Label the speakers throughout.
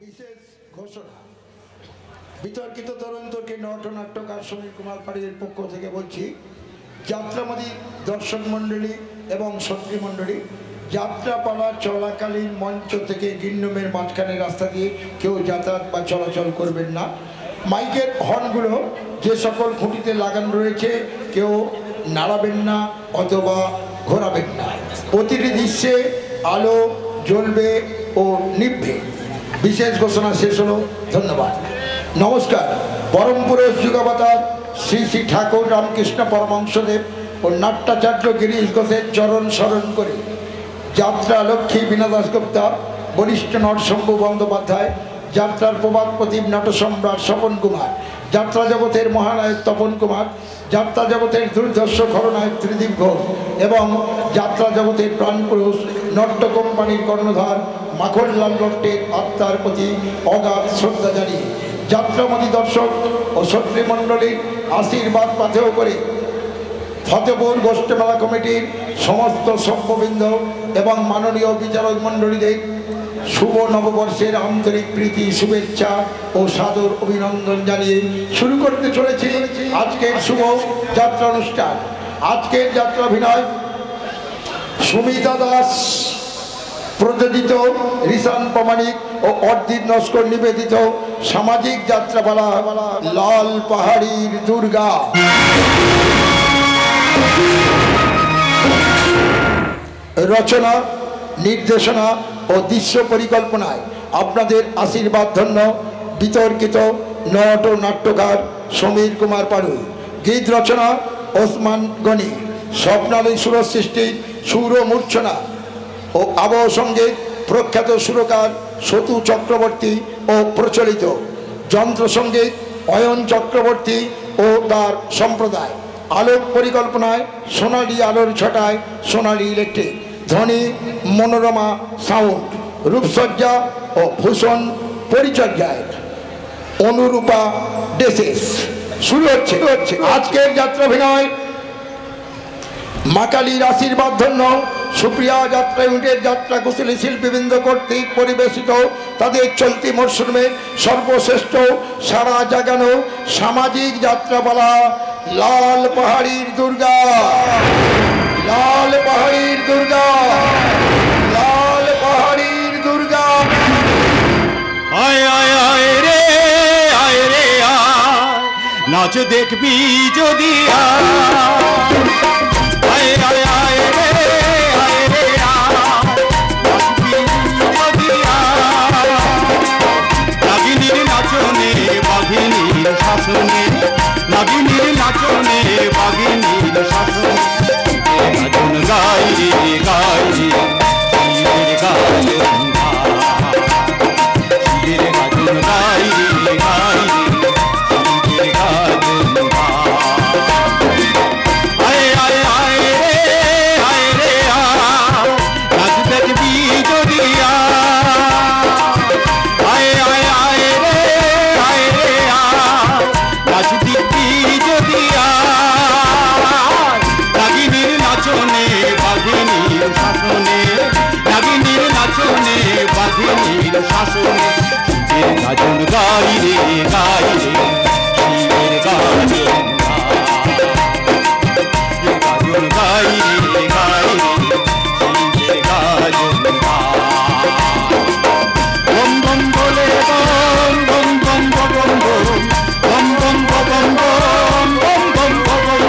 Speaker 1: বিশেষ ঘোষণা। বিতর্কিত তরুণকে নটনাট্যকার সমীর কুমার পাড়ির পক্ষ থেকে বলছি, যাত্রামদী দর্শক মণ্ডলী এবং সত্রী মণ্ডলী, যাত্রাপালা চলাকালীন মঞ্চ থেকে গিন্নমের মাঝখানে রাস্তা দিয়ে কেউ যাতায়াত বা চলাচল করবেন না। মাইকের হর্নগুলো যে সকল খুঁটিতে লাগানো রয়েছে কেউ নাড়াবেন না অথবা ঘোরাবেন না। প্রতিটি দৃশ্যে আলো জ্বলবে ও নিভবে। বিশেষ ঘোষণা শেষ হলো। ধন্যবাদ। নমস্কার। পরম পুরুষ যুগাবতার শ্রী শ্রী ঠাকুর রামকৃষ্ণ পরমহংসদেব ও নাট্যাচার্য গিরিশ ঘোষের চরণ স্মরণ করে যাত্রা লক্ষ্মী বীণা দাশগুপ্তা, বরিষ্ঠ নরশম্ভু বন্দ্যোপাধ্যায়, যাত্রার প্রবাদ প্রতিম নটসম্রাট স্বপন কুমার, যাত্রা জগতের মহানায়ক তপন কুমার, যাত্রা জগতের দুর্ধর্ষ খলনায়ক ত্রিদীপ ঘোষ এবং যাত্রা জগতের প্রাণপুরুষ নট্য কোম্পানির কর্ণধার মাখনলাল ভট্টের আত্মার প্রতি অগাধ শ্রদ্ধা জানিয়ে যাত্রামদী দর্শক ও সত্রী মণ্ডলীর আশীর্বাদ পাথেয় করে ফতেপুর গোষ্ঠীমেলা কমিটির সমস্ত সভ্যবৃন্দ এবং মাননীয় বিচারক মণ্ডলীদের শুভ নববর্ষের আন্তরিক প্রীতি, শুভেচ্ছা ও সাদর অভিনন্দন জানিয়ে শুরু করতে চলেছি আজকের শুভ যাত্রা অনুষ্ঠান। আজকের যাত্রাভিনয় সুমিতা দাস প্রযোজিত, রিসান প্রামাণিক ও অর্জিত নস্কর নিবেদিত সামাজিক যাত্রাপালা লাল পাহাড়ির দুর্গা। রচনা, নির্দেশনা ও দৃশ্য পরিকল্পনায় আপনাদের আশীর্বাদ ধন্য বিতর্কিত নট নাট্যকার সমীর কুমার পাড়ুই। গীত রচনা ওসমান গনি। স্বপ্নালী সুর সৃষ্টি সুর মূর্ছনা ও আবহ সঙ্গীত প্রখ্যাত সুরকার সতু চক্রবর্তী ও প্রচলিত। যন্ত্র সঙ্গীত অয়ন চক্রবর্তী ও তার সম্প্রদায়। আলোক পরিকল্পনায় সোনালী আলোর ছটায় সোনালী ইলেকট্রিক। ধ্বনি মনোরমা সাউন্ড। রূপসজ্জা ও ভূষণ পরিচর্যায় অনুরূপা ডেসেস। শুরু হচ্ছে আজকের যাত্রাভিনয়। মা কালীর আশীর্বাদ ধন্য সুপ্রিয়া যাত্রা ইউনিটের যাত্রা কুশলী শিল্পীবৃন্দ কর্তৃক পরিবেশিত তাদের চলতি মরশুমে সর্বশ্রেষ্ঠ সারা জাগানো সামাজিক যাত্রাপালা লাল পাহাড়ির দুর্গা। লাল পাহাড়ির দুর্গা, লাল পাহাড়ির দুর্গা।
Speaker 2: আয় আয় আয় রে আয়, নাচ দেখবি যদি আয় আয় আয় রে আয়, নাচবি যদি আয়। নাগিনীর নাচনে বাঘিনীর শাসনে, নাগিনীর নাচনে বাঘিনীর শাসনে গাজন গাই রে গাই রে শিবের গাজন শিবের গাজন গাই রে গাই রে শিবের গাজন আয় আয় আয় রে আয়, নাচ দেখবি যদি আয় আয় আয় রে আয়, নাচ দেখবি যদি নাগিনীর নাচনে বাঘিনীর শাসনে, নাগিনীর নাচনে বাঘিনীর শাসনে শিবের গাজন গাই রে গাই রে শিবের গাজন গাজন গাই রে গাই রে শিবের গাজন বম বম বলে বম বম বম বম বম বম বম বম বম বম বম বম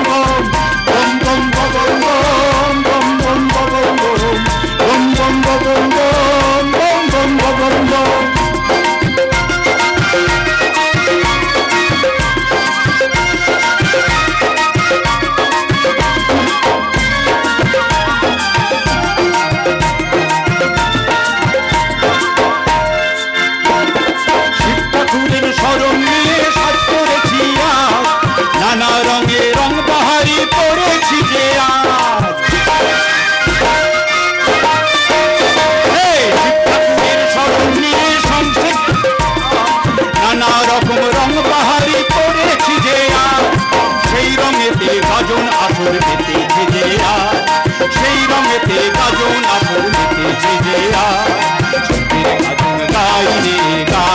Speaker 2: শরণ নিয়ে সাজ করেছি আজ, নানা রঙে রং বাহারি পড়েছি যে আজ। শরণ নিয়ে সংসদ নানা রকম রং বাহারি পড়েছি যে আজ। সেই রঙেতে গাজন আসর পেতেছে যে আজ, সেই রঙেতে গাজন আসর পেতেছে যে আজ। গাজন গাই রে গাই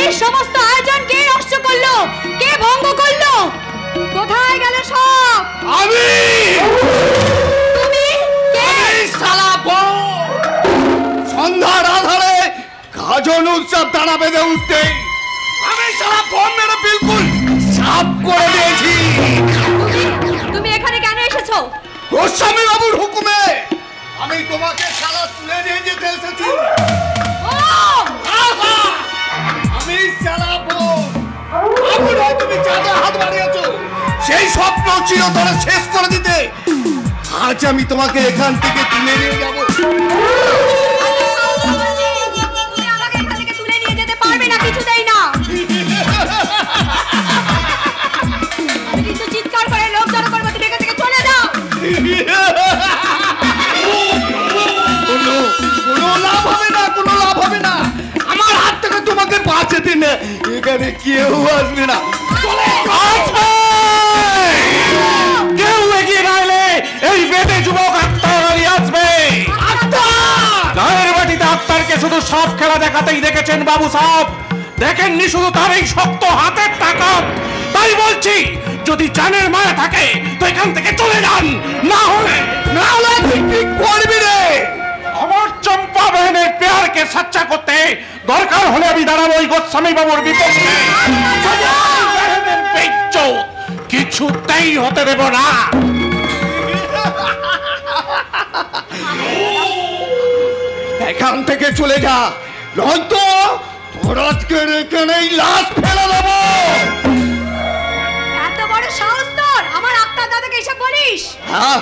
Speaker 3: এই সমস্ত আয়োজন কে নষ্ট করলো, কে ভঙ্গ করলো? কোথায় গেল সব?
Speaker 2: আমি
Speaker 3: তুমি কে?
Speaker 2: শালা বউ সন্ধ্যার আধারে গাজন উৎসব দাঁড়া বেঁধে উঠতে আমি শালা বউ মেরে বিলকুল সাফ করে দিয়েছি।
Speaker 3: তুমি এখানে কেন এসেছো?
Speaker 2: গোস্বামী বাবুর হুকুমে আমি তোমাকে শালা তুলে নিয়ে যেতে এসেছি। আমি শালা বউ তুমি চাঁদে হাত বাড়িয়েছো সেই স্বপ্ন চিরতরে শেষ করে দিতে আজ আমি তোমাকে এখান থেকে তুলে নিয়ে যাবো।
Speaker 3: তুমি আমাকে এখান থেকে তুলে নিয়ে যেতে পারবে না, কিছুতেই না। আমি কিন্তু চিৎকার করে লোক জড়ো করবো, তুমি এখান থেকে চলে যাও।
Speaker 2: কোনো লাভ হবে না, কোনো লাভ হবে না। আমার হাত থেকে তোমাকে বাঁচাতে না এখানে কেউ আসবে না। কেউ এগিয়ে না এলে এই বেদে যুবক আক্তার আলী আসবে। গায়ের বাটিতে আক্তারকে শুধু সব খেলা দেখাতেই দেখেছেন বাবু সাহেব, দেখেননি শুধু তার এই শক্ত হাতের তাকত। তাই বলছি যদি জানের মায়া থাকে তো এখান থেকে চলে যান, না হলে তুই কি করবি রে? আমার চম্পা বহনের প্যারকে সাচ্চা করতে দরকার হলে আমি দাঁড়াবো ওই গোস্বামী বাবুর বিপক্ষে। কিছুতেই হতে দেব না। এখান থেকে চলে যা, নয়তো তোর আজকে এখানেই লাশ ফেলে দেব।
Speaker 3: এত বড় সাহস তোর, আমার আক্তার দাদাকে এসব বলিস?
Speaker 2: হ্যাঁ,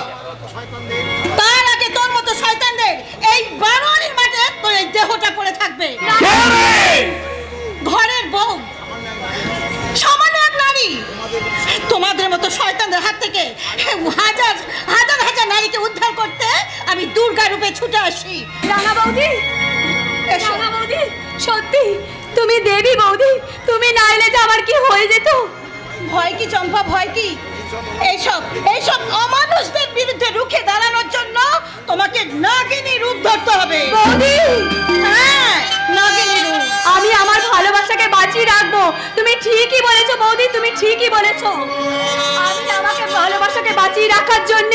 Speaker 4: তার আগে তোর মতো শয়তানদের এই বারোয়ারির মাঠে তোর এই দেহটা পড়ে থাকবে। ঘরের বউ, সামান্য এক নারী, তোমাদের মতো শয়তানদের হাত থেকে হাজার হাজার হাজার নারীকে উদ্ধার করতে আমি দুর্গা রূপে ছুটে আসি।
Speaker 3: রাঙা বৌদি, রাঙা বৌদি, সত্যি তুমি দেবী বৌদি, তুমি না এলে যে আমার কি হয়ে যেত।
Speaker 4: ভয় কি চম্পা, ভয় কি? এইসব এইসব অমানুষদের বিরুদ্ধে রুখে দাঁড়ানোর জন্য তোমাকে নাগিনী রূপ ধরতে হবে।
Speaker 3: বৌদি,
Speaker 4: হ্যাঁ, নাগিনী রূপ।
Speaker 3: আমি আমার ভালোবাসাকে বাঁচিয়ে রাখবো। তুমি ঠিকই বলেছো বৌদি, তুমি ঠিকই বলেছো। আমি আমাকে ভালোবাসাকে বাঁচিয়ে রাখার জন্য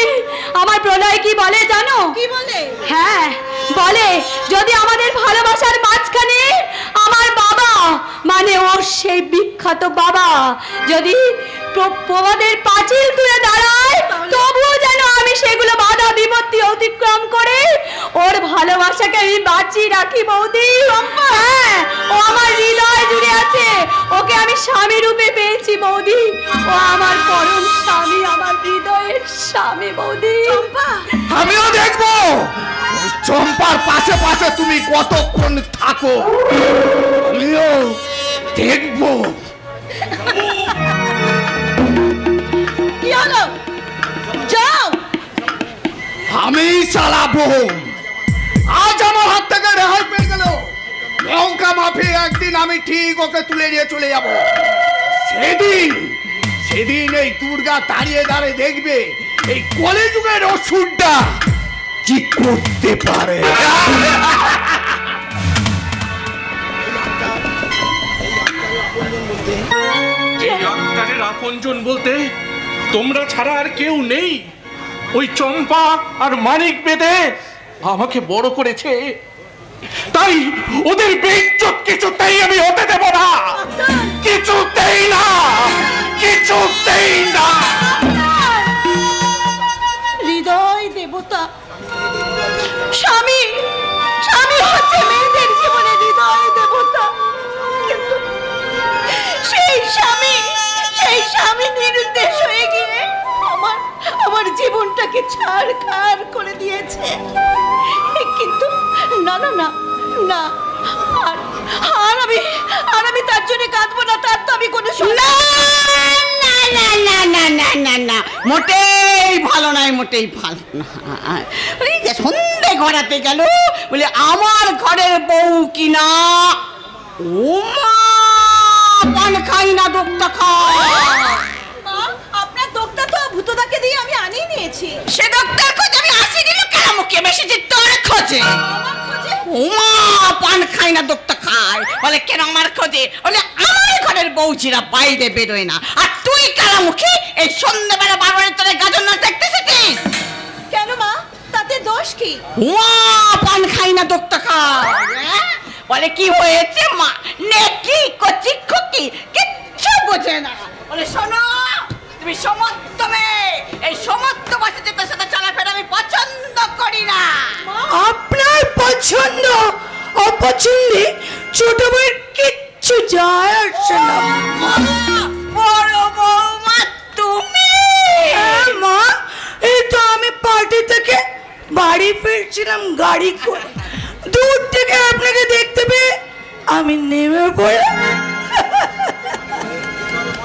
Speaker 3: আমার প্রলয় কি বলে জানো?
Speaker 4: কি বলে?
Speaker 3: হ্যাঁ বলে, যদি আমাদের ভালোবাসার মাঝখানে আমার বাবা, মানে ওর সেই বিখ্যাত বাবা, যদি প্রবাদের পাঁচিল তুলে দাঁড়ায়, তবুও যেন আমি সেগুলো বাধা বিপত্তি অতিক্রম করে ওর ভালোবাসাকে আমি বাঁচিয়ে রাখি বৌদি। হ্যাঁ, ও আমার হৃদয় জুড়ে আছে, ওকে আমি স্বামী রূপে পেয়েছি বৌদি। ও আমার পরম স্বামী, আমার হৃদয়ের স্বামী বৌদি।
Speaker 4: চম্পা,
Speaker 2: আমিও দেখবো চম্পার পাশে পাশে তুমি কতক্ষণ থাকো, আমিও দেখবো।
Speaker 4: কি হলো? যাও।
Speaker 2: আমি চালাবো। আজ আমার হাত থেকে রেহাই পেয়ে গেল, লঙ্কা মাফি একদিন আমি ঠিক ওকে তুলে নিয়ে চলে যাব। সেদিন এই দুর্গা দাঁড়িয়ে দাঁড়িয়ে দেখবে এই কলিযুগের অসুরটা কি করতে পারে।
Speaker 5: এই আক্তারের আপনজন বলতে তোমরা ছাড়া আর কেউ নেই। ওই চম্পা আর মানিক বেদে আমাকে বড় করেছে, তাই ওদের বেইজ্জত কিছুতেই আমি হতে দেব না, কিছুতেই না, কিছুতেই না।
Speaker 4: হৃদয় দেবতা, স্বামী, স্বামী হচ্ছে মেয়েদের জীবনে হৃদয় দেবতা, কিন্তু সেই স্বামী নিরুদ্দেশ হয়ে গিয়ে আমার জীবনটাকে ছাড়খাড় করে দিয়েছে। কিন্তু না না না না, আর আমি তার জন্য কাঁদবো না, তার তো আমি কোনো
Speaker 6: না না না না না না না, মোটেই ভালো নয়, মোটেই ভালো না। ওই যে সন্ধে গড়াতে গেল বলে আমার ঘরের বউ কিনা ওমা পান খাই না, দোক্তা খায়।
Speaker 4: আপনার দোক্তা তো ভূতদাকে দিয়ে আমি আনিয়ে নিয়েছি।
Speaker 6: সে দোক্তার খোঁজ আমি আসিনি, কেন মুখে বেশি যে তোর খোঁজে।
Speaker 4: আমার খোঁজে
Speaker 6: ওমা পান খাই না, দোক্তা খায়। খায়। বলে কেন আমার খোঁজে? বলে আমার ঘরের বউচিরা বাইরে বেরোয় না, আর তুই কারামুখী এই সন্ধ্যেবেলা বারবারের তোরে গাজন নাচ দেখতে এসেছিস।
Speaker 4: কেন মা, তাতে দোষ কি?
Speaker 6: পান খাই না দোক্তা খায়। বলে কি হয়েছে মা? নেকি কচি খুকি কিচ্ছু বোঝে না। বলে শোনো, তুমি সমস্ত মেয়ে, এই সমস্ত বাচ্চাদের সাথে চলাফেরা আমি পছন্দ করি না।
Speaker 3: আপনার পছন্দ অপছন্দে ছোট বউয়ের কিচ্ছু যায় আসে না।
Speaker 6: বড় বৌমা তুমি?
Speaker 3: মা, এই তো আমি পার্টি থেকে বাড়ি ফিরছিলাম গাড়ি করে, দূর থেকে আপনাকে দেখতে পেয়ে আমি নেমে পড়লাম।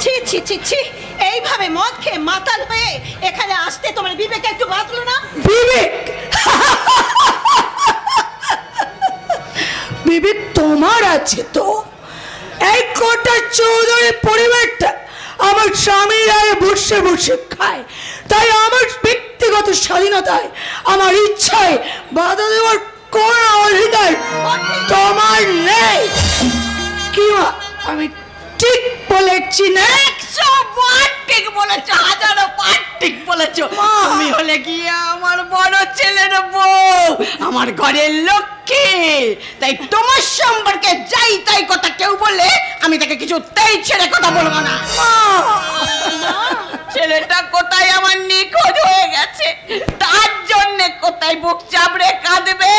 Speaker 4: ছি ছি ছি ছি, এইভাবে মদ খেয়ে মাতাল হয়ে এখানে আসতে তোমার বিবেক একটু বাঁধলো না?
Speaker 3: বিবেক? বিবেক তোমার আছে তো? এই কোটা চৌধুরী পরিবারটা আমার স্বামীর আগে বসে বসে খায়, তাই আমার ব্যক্তিগত স্বাধীনতায়, আমার ইচ্ছায় বাধা দেওয়ার কোন অধিকার তোমার নেই। কি মা, আমি ঠিক বলেছি না?
Speaker 6: 100 বার ঠিক বলেছো, 1000 বার ঠিক বলেছো। তুমি হলে গিয়ে আমার বড় ছেলের বউ, আমার ঘরের লক্ষ্মী, তাই তোমার সম্পর্কে যাই তাই কথা কেউ বলে আমি তাকে কিছুতেই ছেড়ে কথা বলবো না। ছেলেটা কোথায় আমার নিখোঁজ হয়ে গেছে, তার জন্য কোথায় বুক চাপড়ে কাঁদবে,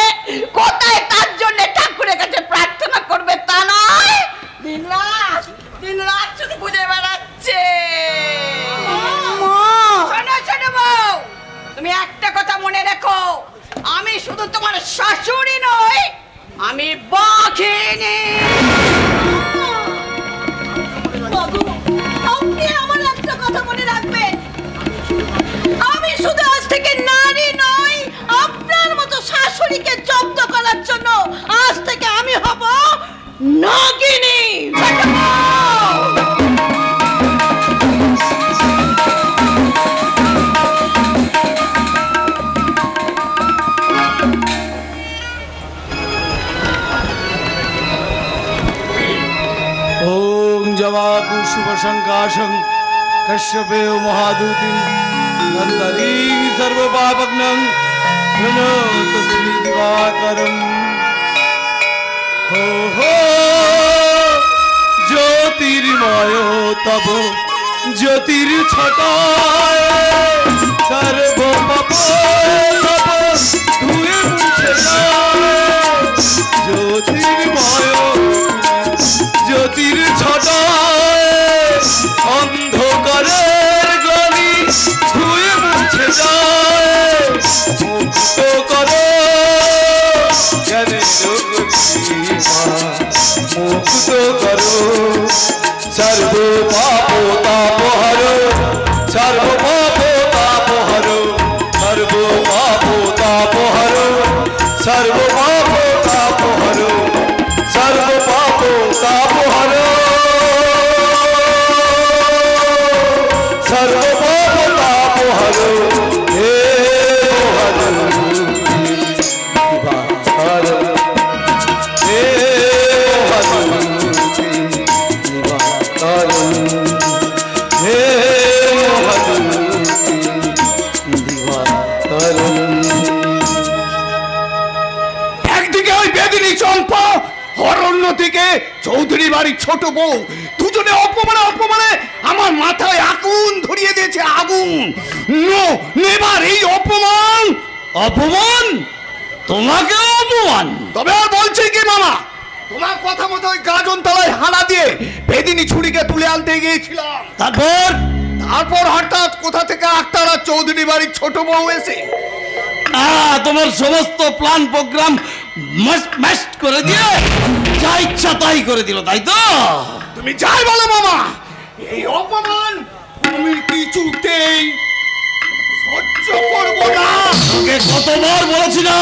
Speaker 6: কোথায় তার জন্য ঠাকুরের কাছে প্রার্থনা করবে তা নয়, দিন রাত শুধু খুঁজে বেড়াচ্ছে। শোনো ছোট বউ, তুমি একটা কথা মনে রেখো, আমি শুধু তোমার শাশুড়ি নই, আমি বাঘিনী।
Speaker 4: আপনি আমার একটা কথা মনে রাখবেন, আমি শুধু আজ থেকে নারী নই, আপনার মতো শাশুড়িকে জব্দ করার জন্য আজ থেকে আমি হব নাগিনী।
Speaker 7: ओम जवाकु शुभ संकाशं कश्यपे महादूति नंदरी सर्व पापग्नं प्रणतस्मि दिवाकरं हो ज्योतिर्मय तब ज्योतिर्छटाय सर्व पाप धुए मुझे ज्योतिर्मय জ্যোতির ছটায় অন্ধকারের গলি ধুয়ে মুছে যায়, মুক্ত করো জ্ঞানের গরিমা, মুক্ত করো সর্ব পাপ তাপহর, সর্ব পাপ তাপহর, সর্ব পাপ তাপহর, সর্ব পাপ তাপহর, সর্ব পাপ তাপহর, সর্ব পাপ তাপহর, হে হর দিবাকর, হে হর দিবাকর, হে হর দিবাকর।
Speaker 5: একদিকে ওই বেদিনী চম্পা, অরণ্য থেকে চৌধুরী বাড়ির ছোট বউ, দুজনে অপমানে আমার মাথায় আগুন ধরিয়ে দিয়েছে, আগুন। নেবার এই অপমান,
Speaker 7: অপমান? তোমাকে অপমান?
Speaker 5: তবে আর বলছি কি মামা, তোমার কথা মতো ওই গাজন তলায় হানা দিয়ে বেদিনী ছুরিকে তুলে আনতে গিয়েছিলাম। তারপর হঠাৎ কোথা থেকে আক্তার আর চৌধুরী বাড়ির ছোট বউ এসে
Speaker 7: তোমার সমস্ত প্ল্যান প্রোগ্রাম মাস্ট করে দিয়ে যা ইচ্ছা তাই করে দিল, তাই তো?
Speaker 5: তুমি যাই বলো মামা, এই অপমান আমি কিছুতেই সহ্য করব না।
Speaker 7: তোকে কতবার বলেছি না,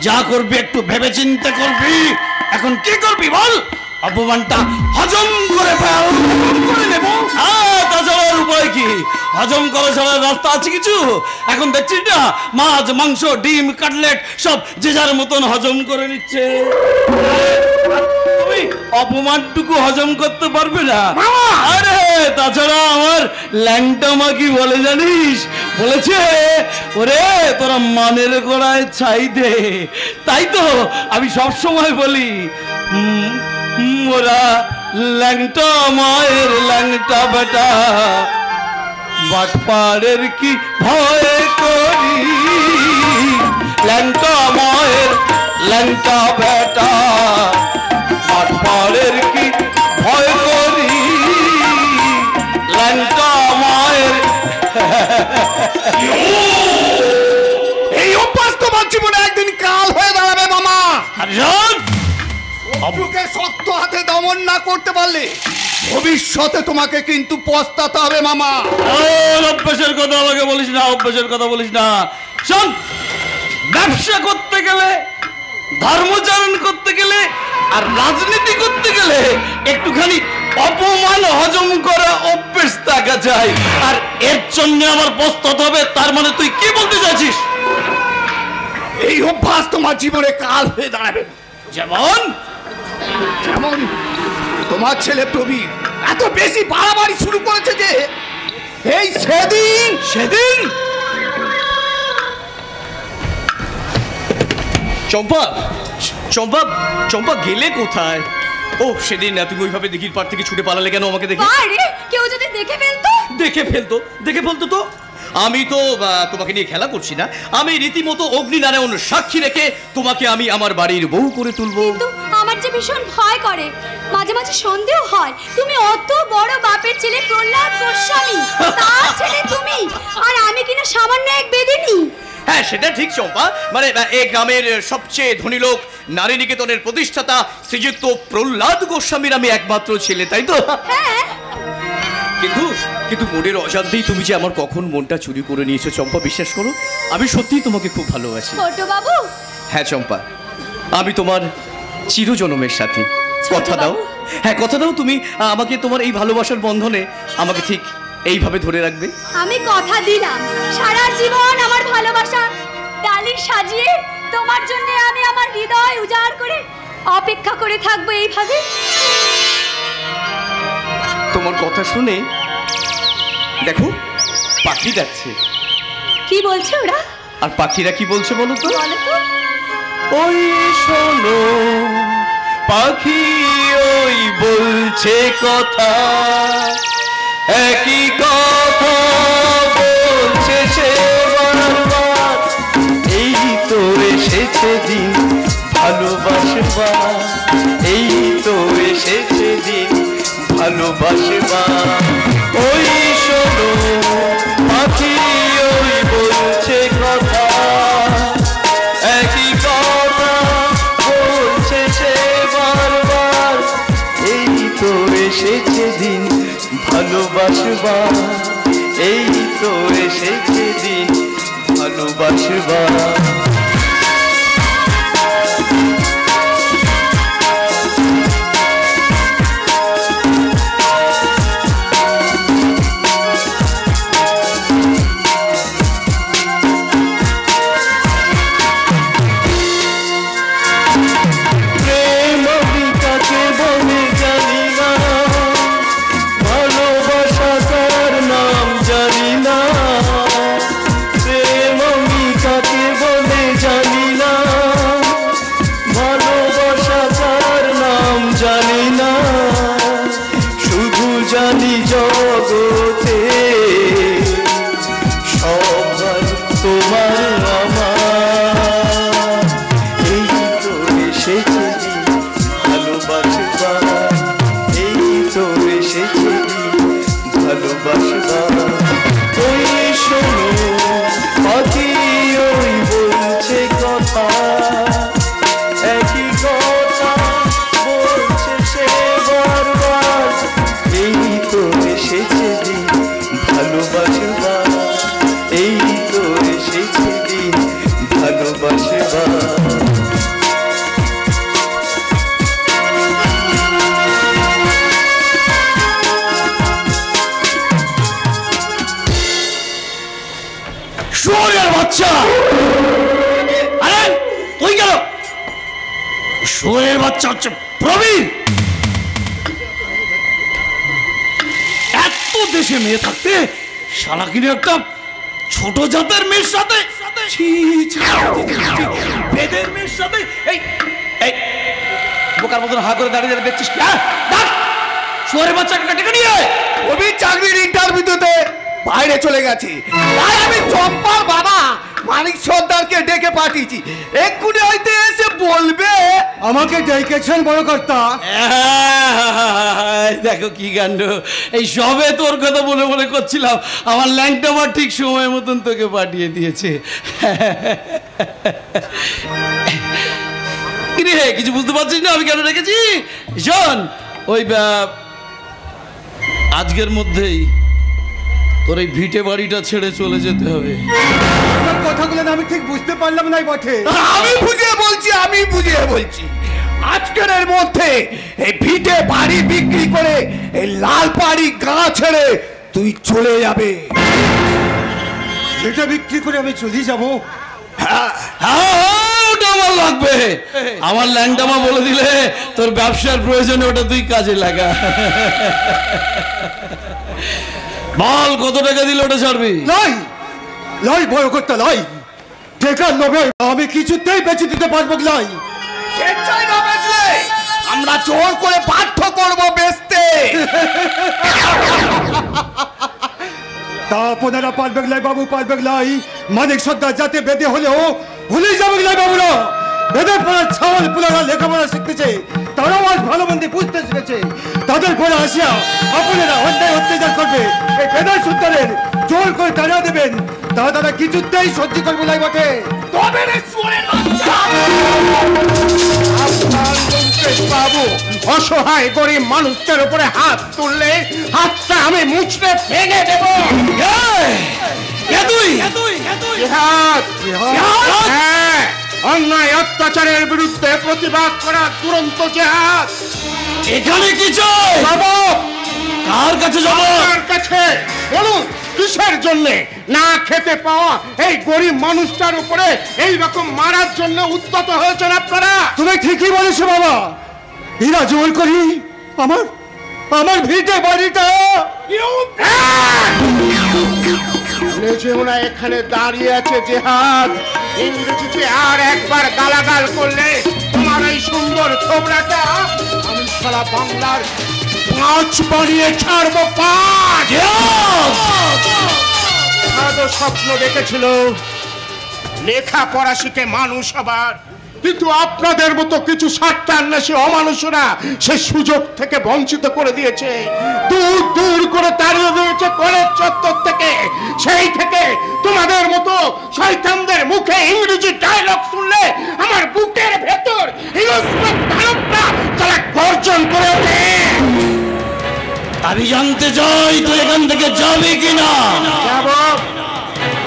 Speaker 7: যা করবি একটু ভেবে চিন্তে করবি। এখন কি করবি বল? অপমানটা হজম করে ফেল। করে নেব? তাছাড়া উপায় কি? হজম করা ছাড়া রাস্তা আছে কিছু? এখন দেখছিস না, মাছ, মাংস, ডিম, কাটলেট সব যে যার মতন হজম করে নিচ্ছে। তুমি অপমানটুকু হজম করতে পারবে না? আরে তাছাড়া আমার ল্যাংটা মা কি বলে জানিস? বলেছে ওরে তোরা মানের গোড়ায় ছাই দে। তাই তো আমি সব সময় বলি ওরা ল্যাংটা মায়ের ল্যাংটা বেটা, বাটপাড়ের কি ভয় করি, ল্যাংটা মায়ের ল্যাংটা বেটা, বাটপাড়ের কি ভয় করি, ল্যাংটা মায়ের।
Speaker 2: এই অভ্যাস তোমার জীবনে একদিন কাল হয়ে দাঁড়াবে মামা। শত্রুকে শক্ত হাতে দমন না করতে পারলে ভবিষ্যতে তোমাকে কিন্তু পস্তাতে হবে মামা।
Speaker 7: অভ্যাসের কথা আমাকে বলিস না, অভ্যাসের কথা বলিস না। শোন, ব্যবসা করতে গেলে, ধর্মচারণ করতে গেলে আর রাজনীতি করতে গেলে একটুখানি অপমান হজম করা অভ্যেস থাকা যায়। আর এর জন্য আমার পস্তাতে হবে, তার মানে তুই কি বলতে চাইছিস?
Speaker 2: এই অভ্যাস তোমার জীবনে কাল হয়ে দাঁড়াবে।
Speaker 7: যেমন
Speaker 2: যেমন তোমার ছেলে প্রবীর এত বেশি বাড়াবাড়ি শুরু করেছে যে এই সেদিন
Speaker 8: চম্পা চম্পা চম্পা গেলে কোথায়? ও সেদিন তুমি ওইভাবে দিঘির পাড় থেকে ছুটে পালালে কেন আমাকে দেখে?
Speaker 3: আরে কেউ যদি দেখে
Speaker 8: ফেলতো তো আমি তো তোমাকে নিয়ে খেলা করছি না। আমি রীতিমতো অগ্নিনারায়ণ সাক্ষী রেখে তোমাকে আমি আমার বাড়ির বউ করে তুলবো।
Speaker 3: কিন্তু আমার যে ভীষণ ভয় করে, মাঝে মাঝে সন্দেহ হয় তুমি অত বড় বাপের ছেলে প্রহ্লাদ গোস্বামী, তার ছেলে তুমি, আর আমি কিনা সামান্য এক বেদিনী।
Speaker 8: হ্যাঁ সেটা ঠিক চম্পা, মানে এই গ্রামের সবচেয়ে ধনী লোক নারী নিকেতনের প্রতিষ্ঠাতা শ্রীযুক্ত প্রহ্লাদ গোস্বামীর আমি একমাত্র ছেলে, তাই তো?
Speaker 3: হ্যাঁ,
Speaker 8: কিন্তু মনের অজান্তেই তুমি যে আমার কখন মনটা চুরি করে নিয়েছো চম্পা, বিশ্বাস করো আমি সত্যিই তোমাকে খুব ভালোবাসি।
Speaker 3: ছোট বাবু।
Speaker 8: হ্যাঁ চম্পা, আমি তোমার চিরজনমের সাথী। কথা দাও, হ্যাঁ কথা দাও তুমি আমাকে তোমার এই ভালোবাসার বন্ধনে আমাকে ঠিক এইভাবে ধরে রাখবে।
Speaker 3: আমি কথা দিলাম সারা জীবন আমার ভালোবাসা ডালি সাজিয়ে তোমার জন্য আমি আমার হৃদয় উজাড় করে অপেক্ষা করে থাকবো এইভাবে।
Speaker 8: তোমার কথা শুনে দেখো পাখি যাচ্ছে।
Speaker 3: কি বলছে ওরা?
Speaker 8: আর পাখিরা কি বলছে বলো তো?
Speaker 3: বলো তো।
Speaker 7: ওই শোনো পাখি ওই বলছে কথা, একই কথা বলছে সে বারবার, এই তো এসেছে দিন ভালোবাসবার, এই তো এসেছে দিন ভালোবাসবার। ওই শোনো পাখি ওই বলছে কথা, একই কথা বলছে সে বারবার, এই তো এসেছে দিন ভালোবাসবার, এই তো এসেছে দিন ভালোবাসবার। শুয়োরের বাচ্চা হচ্ছে প্রবীর। সে মেয়ে থাকতে শালা কিনে একটা ছোট জাতের মেয়ের সাথে বেদের মেয়ের সাথে এই এই বোকার মতন হা করে দাঁড়িয়ে দাঁড়িয়ে দেখছিস শুয়ারের বাচ্চাকে ডেকে নিয়ে
Speaker 9: ওই চাকরির ইন্টারভিউতে বাইরে চলে গেছে, তাই আমি চম্পার বাবা মানিক সর্দারকে ডেকে পাঠিয়েছি, এক্ষুনি হয়তো এসে বলবে।
Speaker 1: আমাকে ডেকেছেন বড় কর্তা?
Speaker 7: দেখো কি কাণ্ড, এই সবে তোর কথা বলে বলে করছিলাম, আমার ল্যাংটা আমার ঠিক সময় মতন তোকে পাঠিয়ে দিয়েছে। কিরে কিছু বুঝতে পারছিস না আমি কেন রেখেছি? শোন, ওই আজকের মধ্যেই তোর এই ভিটে বাড়িটা ছেড়ে চলে যেতে হবে।
Speaker 1: কথাগুলো আমি ঠিক বুঝতে পারলাম না বটে।
Speaker 9: আমি বুঝিয়ে বলছি আজকের মধ্যে এই ভিটে বাড়ি বিক্রি করে এই লাল পাড়ি গা ছেড়ে তুই চলে যাবে।
Speaker 1: এটা বিক্রি করে আমি চলে যাবো?
Speaker 7: ওটা আমার লাগবে, আমার ল্যাংটামা বলে দিলে তোর ব্যবসার প্রয়োজনে ওটা তুই কাজে লাগা। বল কত টাকা দিলে ওটা ছাড়বি?
Speaker 1: লাই বড় কর্তা লাই, টাকার লোভে আমি কিছুতেই বেঁচে দিতে পারবো লাই।
Speaker 9: স্বেচ্ছায় না বেচলে আমরা জোর করে বাধ্য করবো বেচতে।
Speaker 1: তা আপনারা পারবেন লাই বাবু, পারবেন লাই? মানিক সর্দার যাতে বেঁধে হলেও ভুলে যাবেন লাই বাবুরা। বেঁধে পড়ার ছাওয়াল পুলারা লেখাপড়া শিখতেছে, তারাও আজ ভালো মন্দি বুঝতে শিখেছে। তাদের পরে আসিয়া আপনারা অন্যায় অত্যাচার করবে, এই বেদের সন্তানের জোর করে তাড়া দেবেন, তারা কিছুতেই সহ্য করবে লাই বটে।
Speaker 9: তবে রে শুয়োরের বাচ্চা, বাবু অসহায় গরিব মানুষদের উপরে হাত তুললে হাতটা আমি মুচড়ে ভেঙে দেব। অন্যায় অত্যাচারের বিরুদ্ধে প্রতিবাদ করার দুরন্ত জেহাদ।
Speaker 7: এখানে কি চাই বাবা? কার কাছে যাবো?
Speaker 9: কার কাছে বলুন, কিসের জন্য? না খেতে পাওয়া এই গরিব মানুষটার উপরে এই রকম মারার জন্য উদ্যত হয়েছেন আপনারা।
Speaker 1: তুমি ঠিকই বলেছো বাবা, এরা জোর করি আমার ভিটে বাড়িটা।
Speaker 9: যেমনা এখানে দাঁড়িয়ে আছে জেহাদ, ইংরেজিতে আর একবার গালাগাল করলে তোমার এই সুন্দর থোবড়াটা আমি সারা বাংলার 5 বানিয়ে ছাড়বো। 5 স্বপ্ন দেখেছিল লেখাপড়া শিখে মানুষ হবার, কিন্তু আপনাদের মতো কিছু স্বার্থান্বেষী অমানুষরা সে সুযোগ থেকে বঞ্চিত করে দিয়েছে, দূর দূর করে তাড়িয়ে দিয়েছে কলেজ চত্বর থেকে। সেই থেকে তোমাদের মতো শয়তানদের মুখে ইংরেজি ডায়লগ শুনলে আমার বুকের ভেতর তারা গর্জন করে ওঠে।
Speaker 7: আমি জানতে চাই তুই এখান থেকে যাবি কিনা?
Speaker 9: যাব,